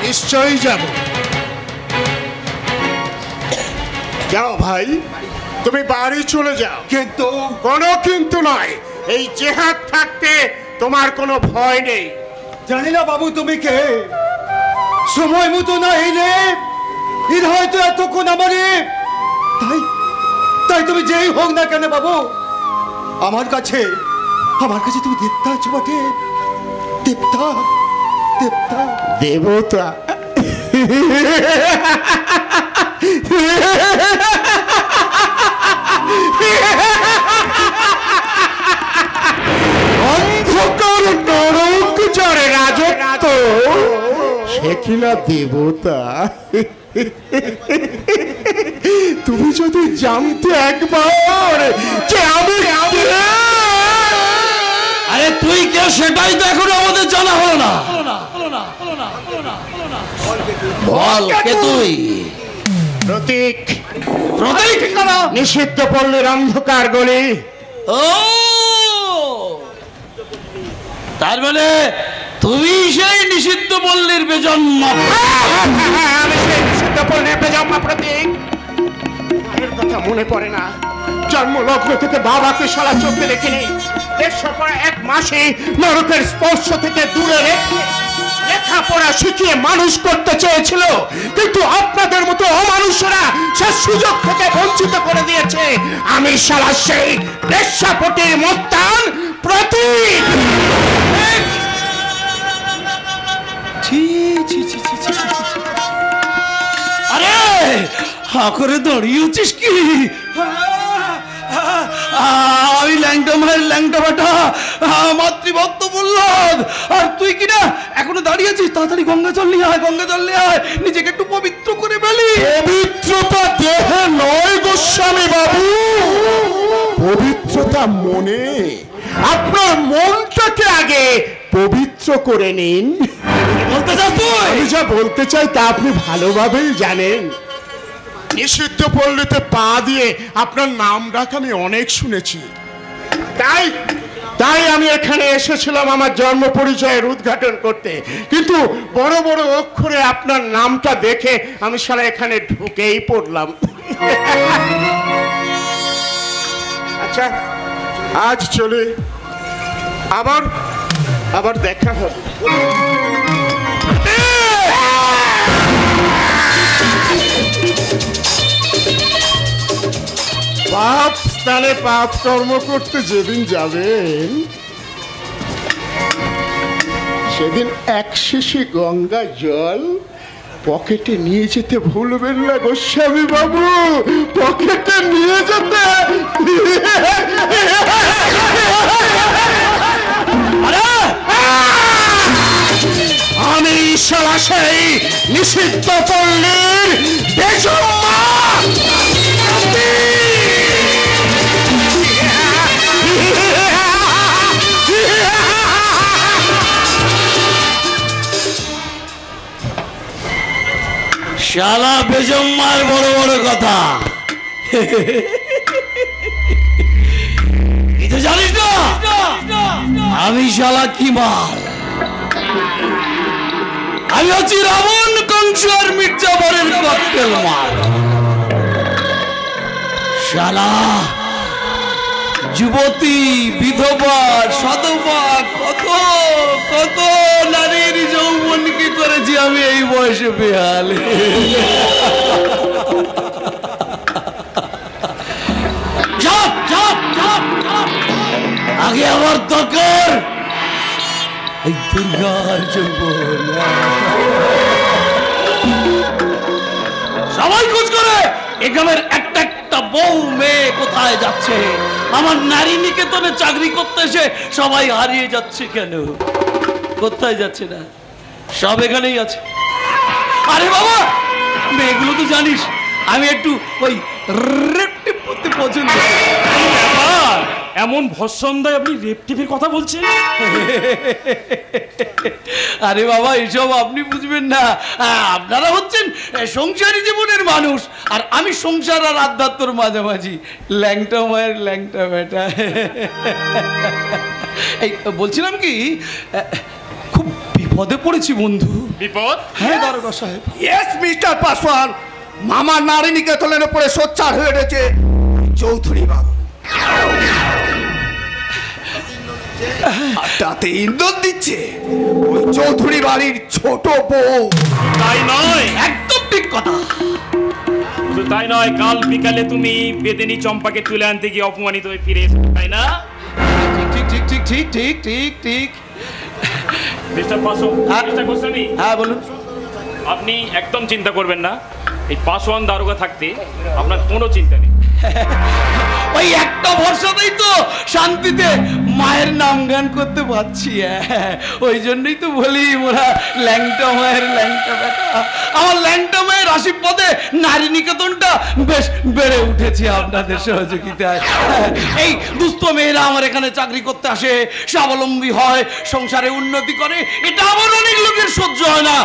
Speaker 9: নিশ্চয়ই যাব। যাও ভাই, তুমি বাড়ি চলে যাও। কিন্তু কোনো কিন্তু নয়, এই জেহাদ থাকতে তোমার কোনো ভয় নেই।
Speaker 1: জানি না বাবু তুমি কে, সময় মতো না এলে এর হয়তো এতক্ষণ আমারে, তাই তুমি যেই হোক না কেন বাবু, আমার কাছে তুমি দেবতা আছো বটে। দেবতা
Speaker 9: দেবতা অন্ধকার নরক যারে রাজত্ব, সে কিনা দেবতা। তুমি যদি জানতে একবার যে আমি,
Speaker 7: আরে তুই কে সেটাই তো এখন আমাদের জানা হলো না। বল কে তুই?
Speaker 9: প্রতীক নিষিদ্ধ পল্লীর অন্ধকার গলি।
Speaker 7: ও তার মানে তুমি সেই নিষিদ্ধ পল্লীর বেজন্ম?
Speaker 9: আমি সেই নিষিদ্ধ পল্লীর বেজন্ম প্রতীক। মায়ের কথা মনে পড়ে না, জন্মলগ্ন থেকে বাবাকে সারা চোখে দেখিনি। 1 মাসে নরকের স্পর্শ থেকে দূরে রেখে লেখাপড়া শিখিয়ে মানুষ করতে চেয়েছিল, কিন্তু আপনাদের মতো অমানুষরা সে সুযোগ থেকে বঞ্চিত করে দিয়েছে। আমি সারা সেই বেশ্যাপটির মস্তান প্রতীক।
Speaker 7: হা করে দাঁড়িয়েছিস কি? আমি ল্যাংটা মায়ের ল্যাংটা বেটা, মাতৃভক্ত প্রহ্লাদ। আর তুই কিনা এখনো দাঁড়িয়েছিস? তাড়াতাড়ি গঙ্গা জল নিয়ে আয়, গঙ্গা জল নিয়ে আয়, নিজেকে একটু পবিত্র করে ফেলি।
Speaker 9: পবিত্রতা দেহে নয় গোস্বামী বাবু, পবিত্রতা মনে। আপনার মনটাকে আগে পবিত্র করে নিন।
Speaker 7: বলতে চাস তুই?
Speaker 9: আমি যা বলতে চাই তা আপনি ভালোভাবেই জানেন। নিষিদ্ধ পল্লীতে পা দিয়ে আপনার নাম ডাক আমি অনেক শুনেছি। তাই আমি এখানে এসেছিলাম আমার জন্ম পরিচয়ের উদ্ঘাটন করতে, কিন্তু বড় বড় অক্ষরে আপনার নামটা দেখে আমি সারা এখানে ঢুকেই পড়লাম। আচ্ছা, আজ চলে, আবার দেখা হবে। পাপ স্থানে পাপ কর্ম করতে যেদিন যাবেন সেদিন এক শিশি গঙ্গা জল পকেটে নিয়ে যেতে ভুলবেন না গোস্বামী বাবু, পকেটে নিয়ে যেতে। আমি শালা সেই নিষিদ্ধ পল্লীর বেজম্মা।
Speaker 7: শালা বেজম্মার বড় বড় কথা, তুই জানিস না আমি শালা কি মাল? আমি হচ্ছি রাবণ, কংস আর মির্জাফরের ককটেল মাল। শালা যুবতী, বিধবা, সধবা, কত কত নারীর যৌবনকে করেছি আমি এই বয়সে বেহাল। আগে আমার দরকার এই দুর্গার যৌবন। সবাই খোঁজ করে এই গ্রামের একটা একটা বউ মেয়ে কোথায় যাচ্ছে। আমার নারী নিকেতনে চাকরি করতে এসে সবাই হারিয়ে যাচ্ছে কেন? কোথায় যাচ্ছে না? সব এখানেই আছে। আরে বাবা, মেয়েগুলো তো জানিস আমি একটু ওই রেপটিপ করতে পছন্দ করি।
Speaker 10: এমন ভৎসন্ধায় আপনি রেপটিপের কথা বলছেন?
Speaker 7: আরে বাবা, এসব আপনি বুঝবেন না। আপনারা হচ্ছেন সংসারী জীবনের মানুষ, আর আমি সংসার আর আধ্যাত্মর মাঝামাঝি ল্যাংটা মায়ের ল্যাংটা বেটা। এই বলছিলাম কি, খুব বিপদে পড়েছি বন্ধু।
Speaker 10: বিপদ?
Speaker 7: হ্যাঁ দারোগা সাহেব।
Speaker 9: ইয়েস মিস্টার পাসওয়ান, মামা নারী নিকেতনের উপরে সোচ্চার হয়ে উঠেছে চৌধুরী বাবু। তাতে ইন্ধন দিচ্ছে ওই চৌধুরী বাড়ির ছোট বউ।
Speaker 10: তাই নয়?
Speaker 7: একদম ঠিক কথা।
Speaker 10: শুধু তাই নয়, কাল বিকালে তুমি বেদেনী চম্পাকে তুলে আনতে গিয়ে অপমানিত হয়ে ফিরে এসো, তাই না?
Speaker 7: ঠিক ঠিক ঠিক ঠিক ঠিক ঠিক ঠিক।
Speaker 10: মিস্টার পাসওয়ান, মিস্টার গোস্বামী,
Speaker 7: হ্যাঁ বলুন।
Speaker 10: আপনি একদম চিন্তা করবেন না, এই পাসওয়ান দারোগা থাকতে আপনার কোনো চিন্তা নেই।
Speaker 7: ওই একটা ভরসাতেই তো শান্তিতে মায়ের নাম গান করতে পারছি। ওই জন্যই তো বলি মোরা ল্যাংটা মায়ের ল্যাংটা বেটা। আমার ল্যাংটা মায়ের আশীর্বাদে নারী নিকেতনটা বেশ বেড়ে উঠেছে আপনাদের সহযোগিতায়। এই দুস্থ মেয়েরা আমার এখানে চাকরি করতে আসে, স্বাবলম্বী হয়, সংসারে উন্নতি করে, এটা আমার অনেক লোকের সহ্য হয় না।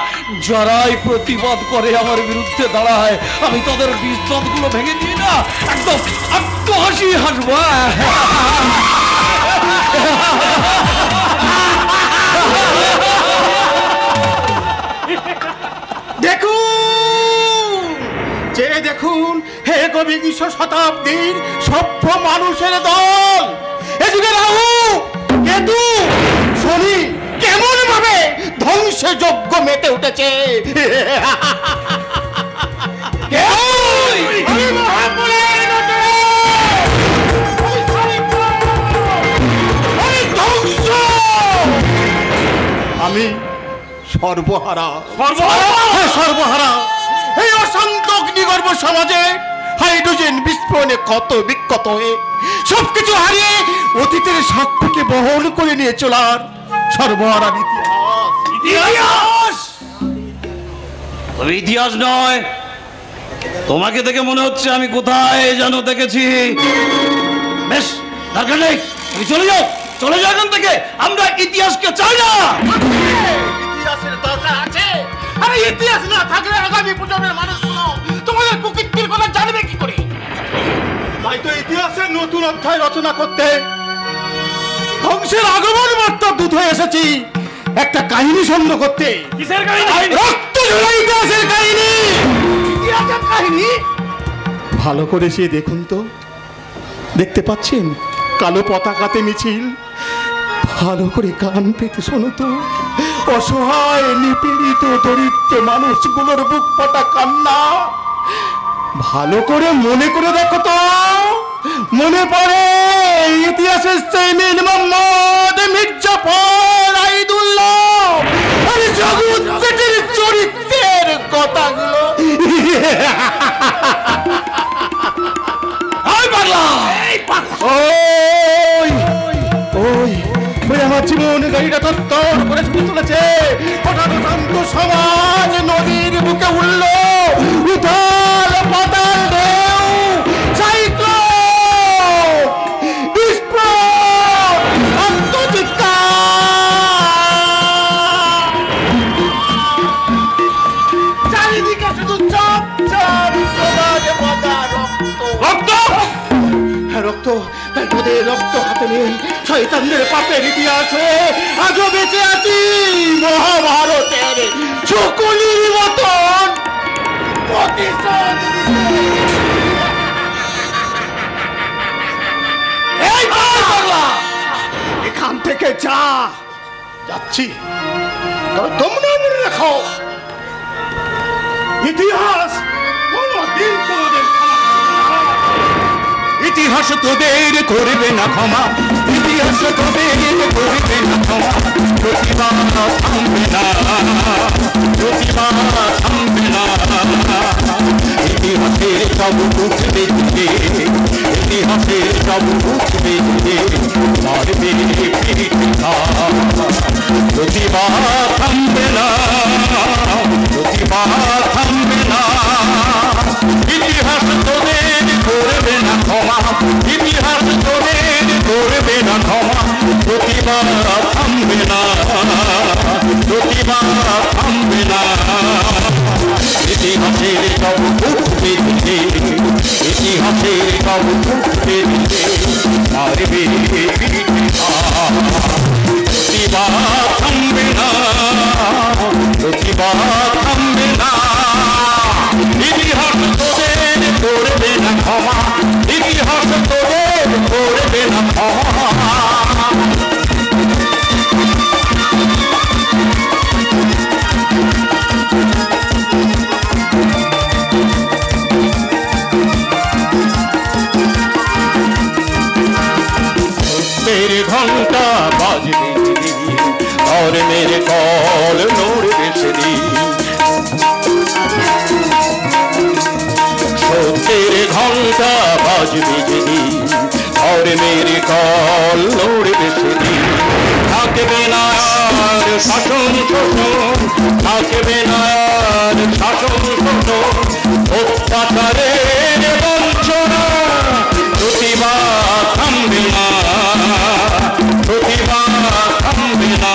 Speaker 7: যারাই প্রতিবাদ করে আমার বিরুদ্ধে দাঁড়ায়, আমি তাদের বিস্তরগুলো ভেঙে দিই না, একদম হাসি হাসবো।
Speaker 9: দেখুন হে বিংশ শতাব্দীর সভ্য মানুষের দল, এদিকে রাহু কেতু শনি কেমন ভাবে ধ্বংসযজ্ঞ মেতে উঠেছে। আমি সর্বহারা, সর্বহারা এই অশান্ত অগ্নিগর্ভ সমাজে হাইড্রোজেন বিস্ফোরণে ক্ষত বিক্ষত হয়ে সবকিছু হারিয়ে অতীতের সাক্ষ্যকে বহন করে নিয়ে চলার সর্বহারার ইতিহাস।
Speaker 7: ইতিহাস তবে ইতিহাস নয়, তোমাকে দেখে মনে হচ্ছে আমি কোথায় যেন দেখেছি। বেশ, দরকার নেই, তুমি চলে যাও, চলে যাও এখান থেকে। আমরা ইতিহাসকে চাই না।
Speaker 9: ইতিহাসের দরকার আছে। আরে ইতিহাস না থাকলে আগামী প্রজন্মের মানুষগুলো তোমাদের প্রকৃতির কথা জানবে কি করে? তাই তো ইতিহাসের নতুন অধ্যায় রচনা করতে ধ্বংসের আগমন মাত্র দূত হয়ে এসেছি একটা কাহিনী সংগ্রহ করতে।
Speaker 10: কিসের কাহিনী?
Speaker 9: রক্ত ঝরা ইতিহাসের কাহিনী। ইতিহাসের কাহিনী ভালো করে সে দেখুন তো, দেখতে পাচ্ছেন কালো পতাকাতে মিছিল। ভালো করে কান পেতে শোনো তো, অসহায় নিপীড়িত দরিদ্র মানুষগুলোর বুক ফাটা কান্না। ভালো করে মনে করে দেখো তো, মনে পড়ে ইতিহাসের সেইমিন মোহাম্মদ, মির্জাফর, আইদুল্লাহ আর জগৎ পেটের চরিত্রের কথাগুলো। আমার জীবন গাড়িটা তত্তর করে ছুটে চলেছে। হঠাৎ শান্ত সমাজ নদীর বুকে উঠল উথাল পাতাল ঢেউ, সাইক্লোন, বিস্ফোরণ, আত্মচিৎকার। চারিদিকে শুধু চাপ চাপ সমাজ পাতা রক্ত রক্ত। তাই তোদের রক্ত হাতে নিয়ে শয়তানদের পাপের ইতিহাসে আজও বেঁচে আছি মহাভারতের শকুনির মতন প্রতিশোধ এখান থেকে যাচ্ছি। তোমরা মনে রাখো, ইতিহাস কোনদিন কোনদিন
Speaker 2: ইতিহাস তোদের করবে না ক্ষমা, ইতিহাস তোদের করবে না ক্ষমা। প্রতিভা থামবে না, প্রতিভা থামবে না। ইতিহাসের সব উঠবে দিকে, ইতিহাসের সব উঠবে দিকে, মারবে পিঠা। প্রতিভা থামবে না, প্রতিভা থামবে না। ইতিহাস তোদের করবে না ক্ষমা, ইতিহাস তোদের করবে না ক্ষমা। প্রতিভা থামবে না, প্রতিভা থামবে না। ইতিহাসের সব উঠবে দিকে, ইতিহাসের সব উঠবে দিকে, মারবে পিঠা। প্রতিভা থামবে না, প্রতিভা থামবে না। ইতিহাস তোদের করবে না ক্ষমা, ইতিহাস তোদের করবে না ক্ষমা। मेरे घंटा बाजने और मेरे कॉल नूर बिजली। तेरे घंटा बाज बिजली और मेरे कॉल नूर बिजली। থাকবে না আর শাসন শোষণ, থাকবে না আর শাসন শোষণ, অত্যাচারের বঞ্চনা। প্রতিভা থামবে না, প্রতিভা থামবে না।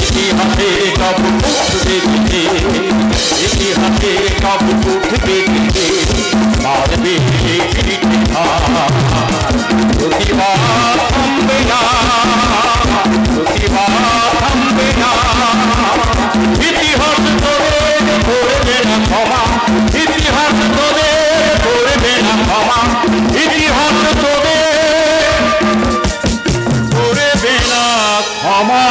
Speaker 2: ইতিহাসে সব উঠবে দিকে, ইতিহাসে সব উঠবে দিকে, মারবে পিঠা। প্রতিভা থামবে না, প্রতিভা থামবে না। ইতিহাস তোদের করবে না ক্ষমা, ইতিহাস তোদের করবে না ক্ষমা। ইতিহাস তোদের করবে না ক্ষমা।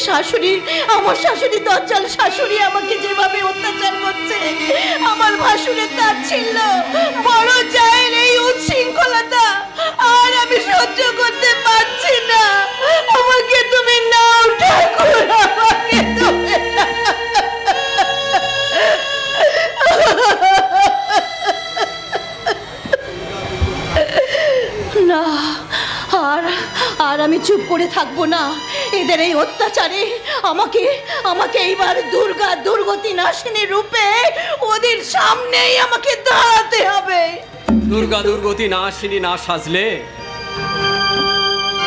Speaker 4: শাশুড়ি, আমার শাশুড়ি, দজ্জাল শাশুড়ি আমাকে যেভাবে অত্যাচার করছে, আমার ভাসুরের তাচ্ছিল্য, বড় জায়ের এই উচ্ছৃঙ্খলতা আর আমি সহ্য করতে পারছি না। আমাকে তুমি নাও ঠাকুর, আমাকে তুমি না। আর আর আমি চুপ করে থাকবো না। এদের এই অত্যাচারে আমাকে আমাকে এইবার দুর্গা দুর্গতি নাশিনী রূপে ওদের সামনেই আমাকে দাঁড়াতে হবে।
Speaker 11: দুর্গা দুর্গতি নাশিনী না সাজলে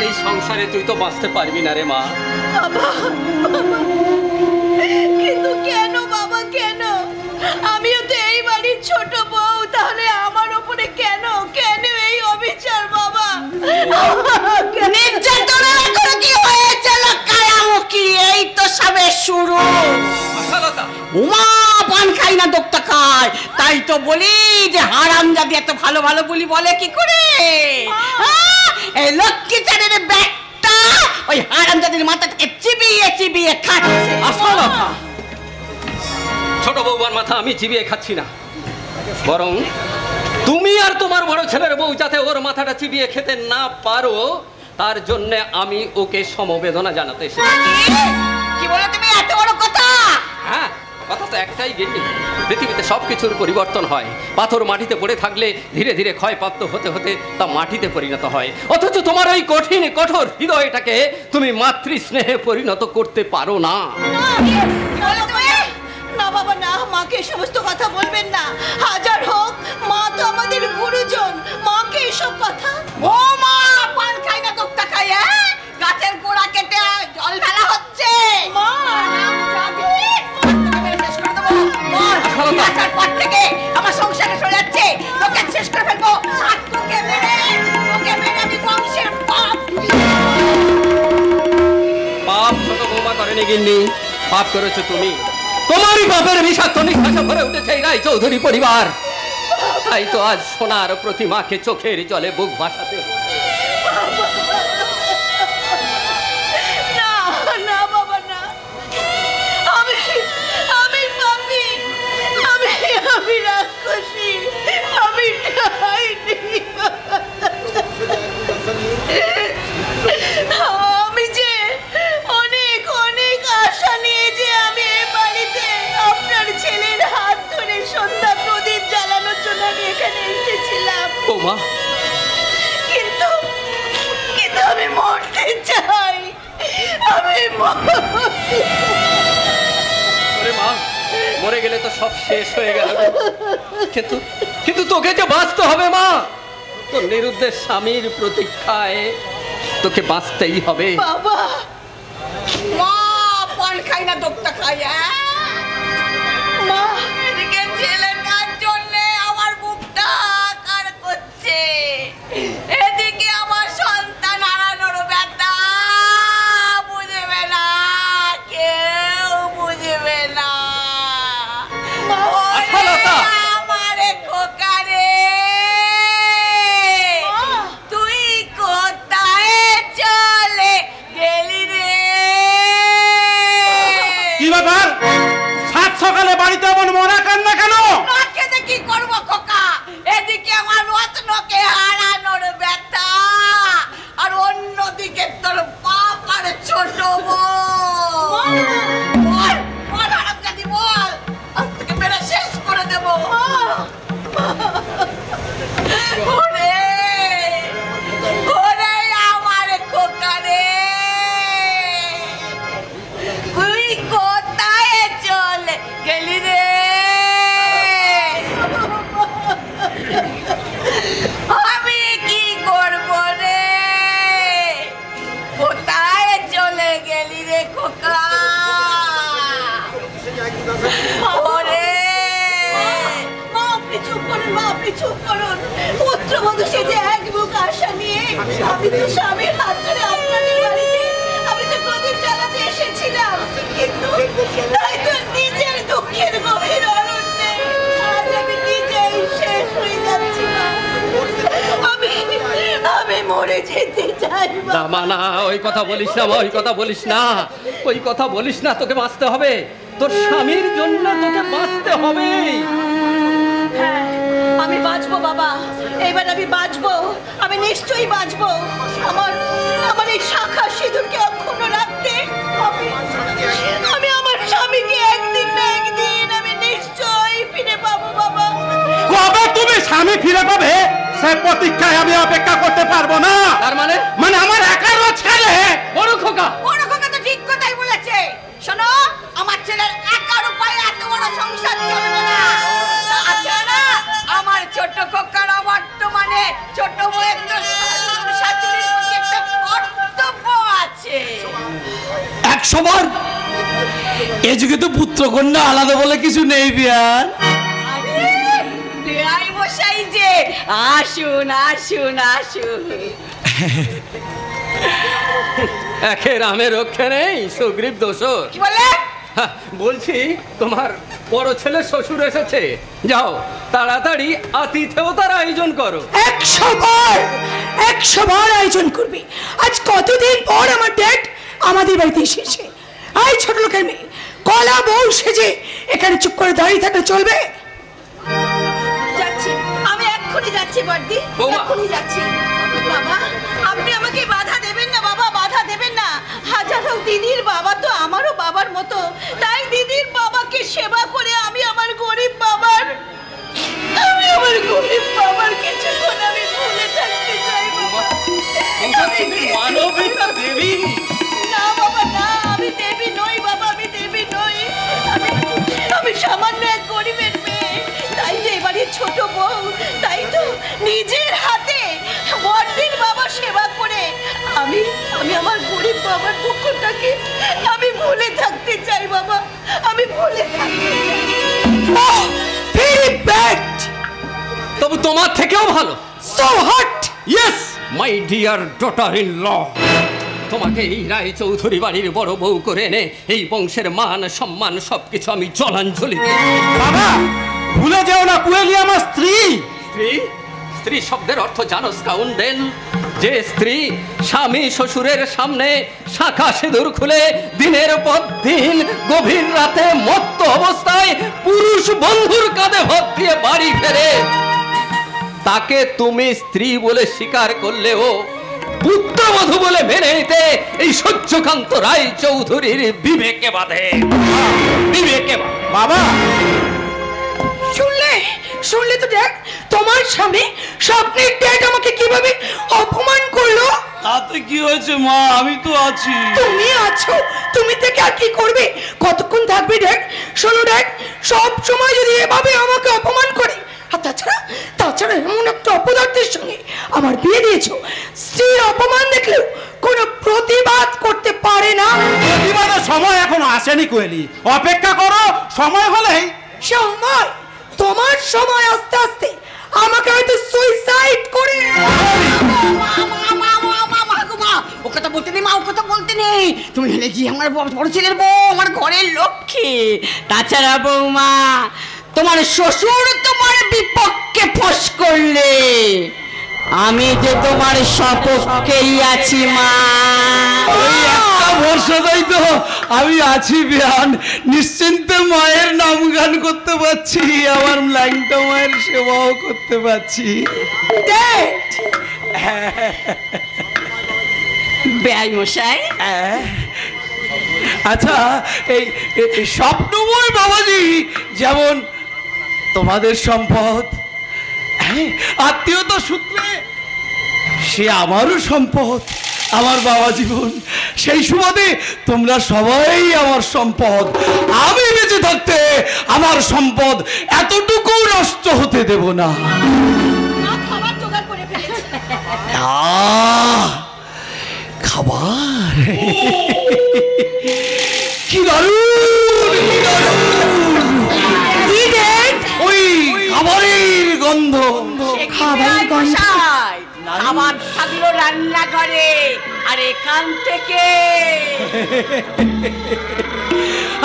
Speaker 11: এই সংসারে তুই তো বাঁচতে পারবি না রে মা।
Speaker 4: বাবা, কিন্তু কেন বাবা, কেন? আমিও তো এই বাড়ির ছোট বউ, তাহলে আমার উপরে কেন কেন এই অবিচার বাবা?
Speaker 6: নির্যাতনের এখনো কি হয়েছিল কায়ামুখী? এই তো সবে শুরু। উমা পান খাই না দোক্তা খায়, তাই তো বলি যে হারামজাদি এত ভালো ভালো বলি বলে কি করে? এই লক্ষ্মী চাঁদের ব্যাগটা ওই হারামজাদির মাথাটাকে চিবিয়ে চিবিয়ে খাচ্ছে।
Speaker 11: আশালতা, ছোট বউবার মাথা আমি চিবিয়ে খাচ্ছি না, বরং তুমি আর তোমার বড় ছেলের বউ যাতে ওর মাথাটা চিবিয়ে খেতে না পারো তার জন্য আমি ওকে সমবেদনা জানাতে এসেছি।
Speaker 6: কি বলে তুমি এত বড় কথা?
Speaker 11: হ্যাঁ, কথা তো একটাই গিন্নি, পৃথিবীতে সবকিছুর পরিবর্তন হয়। পাথর মাটিতে পড়ে থাকলে ধীরে ধীরে ক্ষয়প্রাপ্ত হতে হতে তা মাটিতে পরিণত হয়, অথচ তোমার ওই কঠিন কঠোর হৃদয়টাকে তুমি মাতৃস্নেহে পরিণত করতে পারো না।
Speaker 4: না বাবা না, মাকে সমস্ত কথা বলবেন না। হাজার হোক মা তো আমাদের গুরুজন, মাকে এসব কথা।
Speaker 6: ও মা পান খাই না দোক্তা খাই, গাছের গোড়া কেটে জল ঢালা হচ্ছে। মা আসার পর থেকে আমার সংসারে চলে যাচ্ছে, তোকে শেষ করে ফেলবো। আর তোকে মেরে আমি বংশের পাপ।
Speaker 11: পাপ ছোট বৌমা করেনি গিন্নি, পাপ করেছো তুমি। তোমারই পাপের বিষাক্ত নিঃশ্বাসে ভরে উঠেছে এই রায় চৌধুরী পরিবার। তাই তো আজ সোনার প্রতিমাকে চোখের জলে বুক ভাসাতে হচ্ছে।
Speaker 4: না না বাবা না, আমি পাপী, আমি রাক্ষসী, আমি ডাইনি। আমি যে অনেক অনেক আশা নিয়ে যে আমি এই বাড়িতে আপনার ছেলের হাত ধরে সন্ধ্যা প্রদীপ জ্বালানোর জন্য আমি এখানে এসেছিলাম।
Speaker 11: ও মা,
Speaker 4: কিন্তু কিন্তু আমি মরতে চাই, আমি
Speaker 11: ওরে মা, মরে গেলে তো সব শেষ হয়ে গেল, কিন্তু কিন্তু তোকে যে বাঁচতে হবে মা। তোর নিরুদ্দেশ স্বামীর প্রতীক্ষায় তোকে বাঁচতেই হবে।
Speaker 4: বাবা,
Speaker 6: মা পান খাই না দোক্তা খাই, মা এদিকে ছেলেটার জন্য আমার বুকটা কার করছে, এদিকে আমার সন্তান হারানোর ব্যথা বুঝবে না, কেউ বুঝবে না। আমারে খোকারে, তুই কোথায় চলে গেলি রে?
Speaker 9: কি ব্যাপার? সাত সকালে বাড়িতে এমন মরা কান্না কেন?
Speaker 6: খেতে কি করবো খোকা? এদিকে আমার রত্নকে হারানোর ব্যথা, আর অন্যদিকে তোর বাপ আর ছোট বল। বল হারামজাদি বল, আজ থেকে মেরে শেষ করে দেবো। ওরে ওরে আমার খোকা রে, তুই কোথায় চলে গেলি রে? আমি কি করব রে? কোথায় চলে গেলি রে খোকা? ওরে
Speaker 4: মা, আপনি চুপ করুন, মা আপনি চুপ করুন। পুত্রবধূ সেজে এক বুক আশা নিয়ে আমি তো স্বামীর হাত ধরে আপনাদের বাড়িতে আমি তো প্রদীপ জ্বালাতে এসেছিলাম, কিন্তু তাই তো নিজের দুঃখের গভীর অরণ্যে আজ আমি নিজেই শেষ হয়ে যাচ্ছি। আমি মরে যেতে চাই
Speaker 11: না মা না, ওই কথা বলিস না মা, ওই কথা বলিস না, ওই কথা বলিস না। তোকে বাঁচতে হবে, তোর স্বামীর জন্য তোকে বাঁচতে হবে।
Speaker 4: হ্যাঁ, আমি বাঁচবো বাবা, এবার আমি বাঁচবো, আমি নিশ্চয়ই বাঁচবো। আমার আমার এই শাখা সিঁদুরকে অক্ষুণ্ণ রাখতে আমি আমার স্বামীকে একদিন না একদিন আমি নিশ্চয়ই ফিরে পাবো বাবা।
Speaker 9: কবে তুমি স্বামী ফিরে পাবে সে প্রতীক্ষায় আমি অপেক্ষা করতে পারবো না।
Speaker 11: তার মানে
Speaker 9: মানে আমার একারও ছেলে
Speaker 11: বড় খোকা।
Speaker 4: বড় খোকা তো ঠিক কথাই বলেছে। শোনো, আমার ছেলের একার উপায় এত বড় সংসার চলবে না। তাছাড়া আমার ছোট খোকার বর্তমানে ছোট বউয়ের তো শাশুড়ির প্রতি একটা কর্তব্য আছে।
Speaker 7: 100 বার এ যুগে তো পুত্র কন্যা আলাদা বলে কিছু নেই বিয়ান।
Speaker 4: বেআই মশাই যে, আসুন আসুন আসুন।
Speaker 11: একে রামে রক্ষে নেই, সুগ্রীব দোষর।
Speaker 4: কি বলে?
Speaker 11: বলছি তোমার বড় ছেলে শ্বশুর এসেছে, যাও তাড়াতাড়ি আতিথেয়তার আয়োজন করো।
Speaker 12: 100 বার আয়োজন করবে। আজ কতদিন পর আমার ডেট আমাদের বাড়িতে এসেছে। এই ছোট লোকের মেয়ে কলা বউ সেজে এখানে চুপ করে দাঁড়িয়ে থাকলে চলবে?
Speaker 4: যাচ্ছি, আমি এক্ষুনি যাচ্ছি বড়দি, এক্ষুনি যাচ্ছি। বাবা, আপনি আমাকে বাধা দেবেন না বাবা, বাধা দেবেন না। হাজারো দিদির বাবা তো আমারও বাবার মতো, তাই দিদির বাবাকে সেবা করে আমি আমার গরিব বাবার কিছুক্ষণ আমি ভুলে থাকতে চাই বাবা।
Speaker 11: মানবিতা দেবী?
Speaker 4: না বাবা না, আমি দেবী নই বাবা, আমি দেবী নই। আমি সামান্য এক গরিবের মেয়ে, তাই যে এবারের ছোট বউ, তাই তো নিজের হাতে বড়দির বাবা সেবা করে আমি আমার গরিব বাবার দুঃখটাকে আমি ভুলে থাকতে চাই বাবা, আমি ভুলে থাকতে চাই।
Speaker 11: তবু তোমার থেকেও ভালো।
Speaker 12: So hot.
Speaker 11: Yes my dear daughter in law, তোমাকে এই রায় চৌধুরী বাড়ির বড় বউ করে এনে এই বংশের মান সম্মান সবকিছু আমি জলাঞ্জলি দিই।
Speaker 9: বাবা ভুলে যেও না, কুয়েলি আমার স্ত্রী।
Speaker 11: স্ত্রী? স্ত্রী শব্দের অর্থ জানো স্কাউন্ডেল? যে স্ত্রী স্বামী শ্বশুরের সামনে শাখা সিঁদুর খুলে দিনের পর দিন গভীর রাতে মত্ত অবস্থায় পুরুষ বন্ধুর কাঁধে ভর দিয়ে বাড়ি ফেরে, তাকে তুমি স্ত্রী বলে স্বীকার করলেও পুত্রবধূ বলে মেনে নিতে এই সহ্যকান্ত রায় চৌধুরীর বিবেকে বাধে, বিবেকে বাধে।
Speaker 9: বাবা
Speaker 12: শুনলে তো দেখ, তোমার স্বামী স্বপ্নের ডেট আমাকে কিভাবে অপমান করলো।
Speaker 7: তাতে কি হয়েছে মা, আমি তো আছি।
Speaker 12: তুমি আছো, তুমি থেকে আর কি করবে? কতক্ষণ থাকবে ডেট? শোনো ডেট, সব সময় যদি এভাবে আমাকে অপমান করে, আর তাছাড়া এমন একটা অপদার্থের সঙ্গে আমার বিয়ে দিয়েছো, স্ত্রীর অপমান দেখলেও কোনো প্রতিবাদ করতে পারে না।
Speaker 9: প্রতিবাদের সময় এখনো আসেনি কুয়েলি, অপেক্ষা করো, সময় হলেই।
Speaker 12: সময়? তোমার সময় আস্তে আস্তে আমাকে হয়তো সুইসাইড করে।
Speaker 6: ও কথা বলতে নেই মা, ও কথা বলতে নেই। তুমি হলে কি আমার বড় ছেলের বউ, আমার ঘরের লক্ষ্মী। তাছাড়া বৌমা, তোমার শ্বশুর তোমার বিপক্ষে ফোঁস করলে আমি যে তোমার সপক্ষেই আছি মা।
Speaker 7: ওই একটা ভরসাটাই তো আমি আছি বিয়ান, নিশ্চিন্তে মায়ের নাম গান করতে পারছি, আমার লাইনটা মায়ের সেবাও করতে পারছি।
Speaker 6: বেআই মশাই,
Speaker 7: আচ্ছা এই স্বপ্নময় বাবাজি যেমন তোমাদের সম্পদ, আত্মীয়তা সূত্রে সে আমারও সম্পদ, আমার বাবা জীবন, সেই সুবাদে তোমরা সবাই আমার সম্পদ। আমি বেঁচে থাকতে আমার সম্পদ এতটুকু নষ্ট হতে দেব না।
Speaker 4: খাবার জোগাড় করে ফেলেছি।
Speaker 7: খাবার কি দারুণ, কি দারুণ! ওই খাবারের গন্ধ,
Speaker 12: খাবারের গন্ধ।
Speaker 6: আমার থাকলো রান্না করে, আর এখান থেকে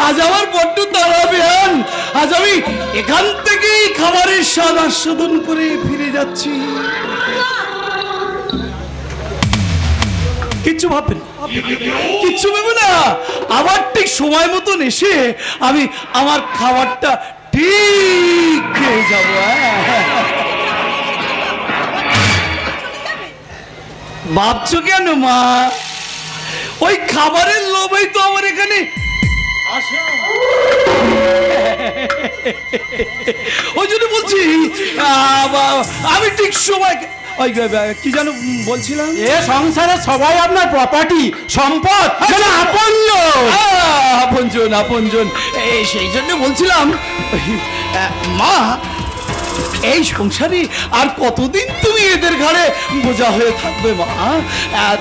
Speaker 7: আজ আমার বড্ড তাড়া বিহান, আজ আমি এখান থেকেই খাবারের স্বাদ আস্বাদন করে ফিরে যাচ্ছি। কিচ্ছু ভাববেন, কিচ্ছু ভেবে না। আবার ঠিক সময় মতন এসে আমি আমার খাবারটা ঠিক খেয়ে যাবো। ভাবছো কেন মা? ওই খাবারের লোভেই তো আমার এখানে আসা। ওই জন্য বলছি আমি ঠিক সময় কি যেন বলছিলাম,
Speaker 5: এ সংসারে সবাই আপনার প্রপার্টি, সম্পদ,
Speaker 7: আপনজন আপনজন। সেই জন্য বলছিলাম মা, এই সংসারে আর কতদিন তুমি এদের ঘাড়ে বোঝা হয়ে থাকবে মা?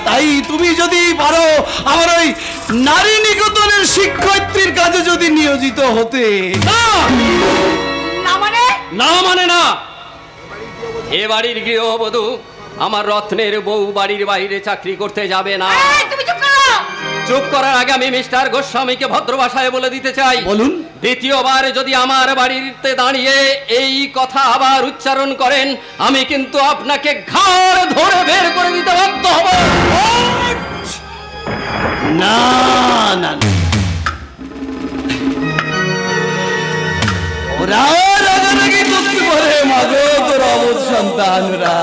Speaker 7: তাই তুমি যদি পারো আমার ওই নারী নিকেতনের শিক্ষয়িত্রীর কাজে যদি নিয়োজিত হতে।
Speaker 11: না মানে না, এ বাড়ির গৃহবধূ আমার রত্নের বউ বাড়ির বাইরে চাকরি করতে যাবে না। চুপ করার আগে আমি মিস্টার গোস্বামীকে ভদ্র ভাষায় বলে দিতে চাই,
Speaker 7: বলুন।
Speaker 11: দ্বিতীয়বার যদি আমার বাড়িতে দাঁড়িয়ে এই কথা আবার উচ্চারণ করেন, আমি কিন্তু আপনাকে ঘাড় ধরে বের করে দিতে বাধ্য হব।
Speaker 7: না না, ওরা রাগারাগি করতে পারে মাগো তোর অবধ সন্তানরা।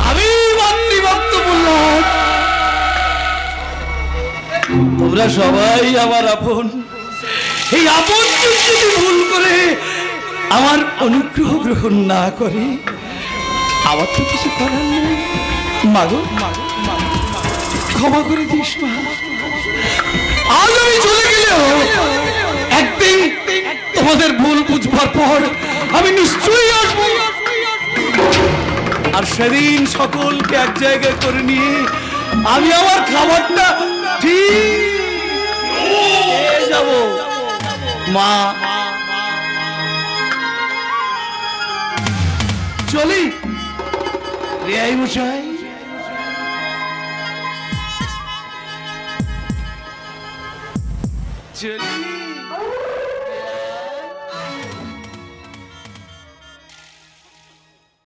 Speaker 7: আমি মাতৃভক্ত বললাম, তোমরা সবাই আমার আপন। এই আপন যদি ভুল করে আমার অনুগ্রহ গ্রহণ না করে, আমার তো কিছু করার নেই। মাগো ক্ষমা করে দিস মা। আজ আমি চলে গেলেও একদিন তোমাদের ভুল বুঝবার পর আমি নিশ্চয়ই আসবো, আর সেদিন সকলকে এক জায়গায় করে নিয়ে আমি আমার খাবারটা ঠিক যাব। মা চলি রেয়াই মশাই। চলি।